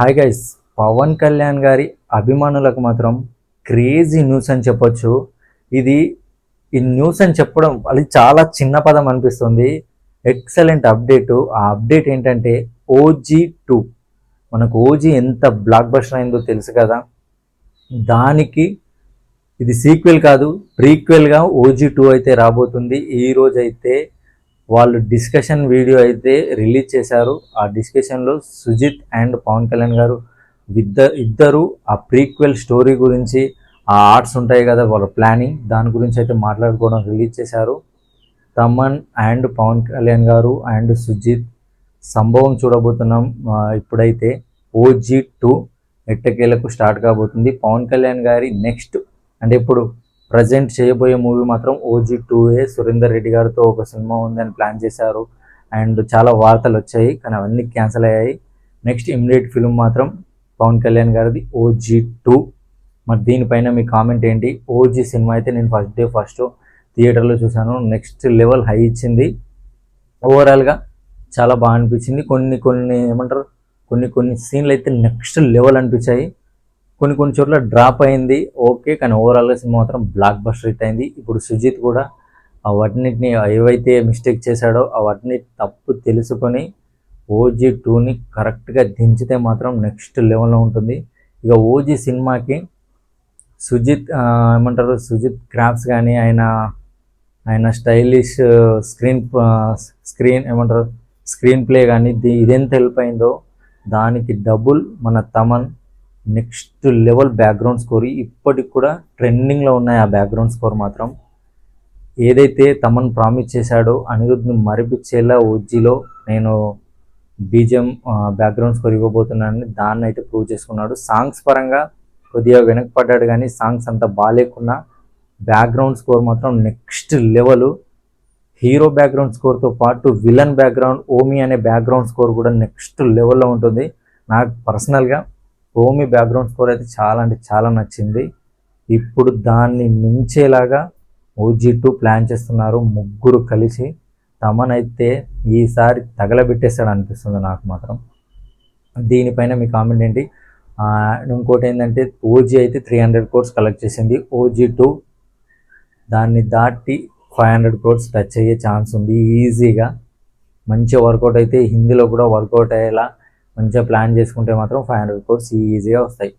Hi guys, Pawan Kalyan గారి అభిమానులకు మాత్రం క్రేజీ న్యూస్ అని చెప్పొచ్చు. ఇది ఈ న్యూస్ అని చెప్పడం అది చాలా చిన్న పదం అనిపిస్తుంది. Excellent update. ఆ అప్డేట్ ఏంటంటే OG 2. మనకు ఓజీ ఎంత బ్లాక్ బస్టర్ అయిందో తెలుసు కదా. దానికి ఇది సీక్వెల్ కాదు, ప్రీక్వెల్గా OG 2 అయితే రాబోతుంది. ఈ రోజు అయితే వాళ్ళు డిస్కషన్ వీడియో అయితే రిలీజ్ చేశారు. ఆ డిస్కషన్లో సుజిత్ అండ్ పవన్ కళ్యాణ్ గారు ఇద్దరు ఆ ప్రీక్వెల్ స్టోరీ గురించి, ఆ ఆర్ట్స్ ఉంటాయి కదా వాళ్ళ ప్లానింగ్, దాని గురించి అయితే మాట్లాడుకోవడం రిలీజ్ చేశారు. తమన్ అండ్ పవన్ కళ్యాణ్ గారు అండ్ సుజిత్ సంభవం చూడబోతున్నాం. ఇప్పుడైతే OG 2 ఎట్టకేలకు స్టార్ట్ కాబోతుంది. పవన్ కళ్యాణ్ గారి నెక్స్ట్ అంటే ఇప్పుడు ప్రజెంట్ చేయబోయే మూవీ మాత్రం OG 2 సురేందర్ రెడ్డి గారితో ఒక సినిమా ఉందని ప్లాన్ చేశారు. అండ్ చాలా వార్తలు వచ్చాయి, కానీ అవన్నీ క్యాన్సిల్ అయ్యాయి. నెక్స్ట్ ఇమ్మీడియట్ ఫిల్మ్ మాత్రం పవన్ కళ్యాణ్ గారిది OG 2. మరి దీనిపైన మీ కామెంట్ ఏంటి? ఓజీ సినిమా అయితే నేను ఫస్ట్ థియేటర్లో చూశాను. నెక్స్ట్ లెవెల్ హై ఇచ్చింది. ఓవరాల్గా చాలా బాగా అనిపించింది. కొన్ని సీన్లు అయితే నెక్స్ట్ లెవెల్ అనిపించాయి. కొన్ని చోట్ల డ్రాప్ అయింది ఓకే, కానీ ఓవరాల్గా సినిమా మాత్రం బ్లాక్ బస్టర్ హిట్ అయింది. ఇప్పుడు సుజిత్ కూడా వాటిని ఏవైతే మిస్టేక్ చేశాడో వాటిని తప్పు తెలుసుకొని OG 2ని కరెక్ట్గా దించితే మాత్రం నెక్స్ట్ లెవెల్లో ఉంటుంది. ఇక ఓజీ సినిమాకి సుజిత్ క్రాఫ్ట్స్ కానీ ఆయన స్టైలిష్ స్క్రీన్ ప్లే కానీ ఇదెంత హెల్ప్ అయిందో దానికి డబుల్ మన Thaman next level background score. ఇప్పటికి కూడా ట్రెండింగ్లో ఉన్నాయి ఆ బ్యాక్గ్రౌండ్ స్కోర్ మాత్రం. ఏదైతే తమన్ ప్రామిస్ చేశాడో అనిరుద్ధ్ని మరిపించేలా ఓజీలో నేను బీజిఎం బ్యాక్గ్రౌండ్ స్కోర్ ఇవ్వబోతున్నానని దాన్ని అయితే ప్రూవ్ చేసుకున్నాడు. సాంగ్స్ పరంగా కొద్దిగా వెనకపడ్డాడు, కానీ సాంగ్స్ అంత బాగాలేకున్నా బ్యాక్గ్రౌండ్ స్కోర్ మాత్రం నెక్స్ట్ లెవెల్. హీరో బ్యాక్గ్రౌండ్ స్కోర్తో పాటు విలన్ బ్యాక్గ్రౌండ్ ఓమి అనే బ్యాక్గ్రౌండ్ స్కోర్ కూడా నెక్స్ట్ లెవెల్లో ఉంటుంది. నాకు పర్సనల్గా ఓమి బ్యాక్గ్రౌండ్ స్కోర్ అయితే చాలా అంటే చాలా నచ్చింది. ఇప్పుడు దాన్ని మించేలాగా OG 2 ప్లాన్ చేస్తున్నారు ముగ్గురు కలిసి. తమన్ అయితే ఈసారి తగలబెట్టేస్తాడు అనిపిస్తుంది నాకు మాత్రం. దీనిపైన మీ కామెంట్ ఏంటి? ఇంకోటి ఏంటంటే ఓజీ అయితే 300 crores కలెక్ట్ చేసింది. OG 2 దాన్ని దాటి 500 crores టచ్ అయ్యే ఛాన్స్ ఉంది ఈజీగా. మంచిగా వర్కౌట్ అయితే హిందీలో కూడా వర్కౌట్ అయ్యేలా మంచిగా ప్లాన్ చేసుకుంటే మాత్రం 500 crores ఈజీగా వస్తాయి.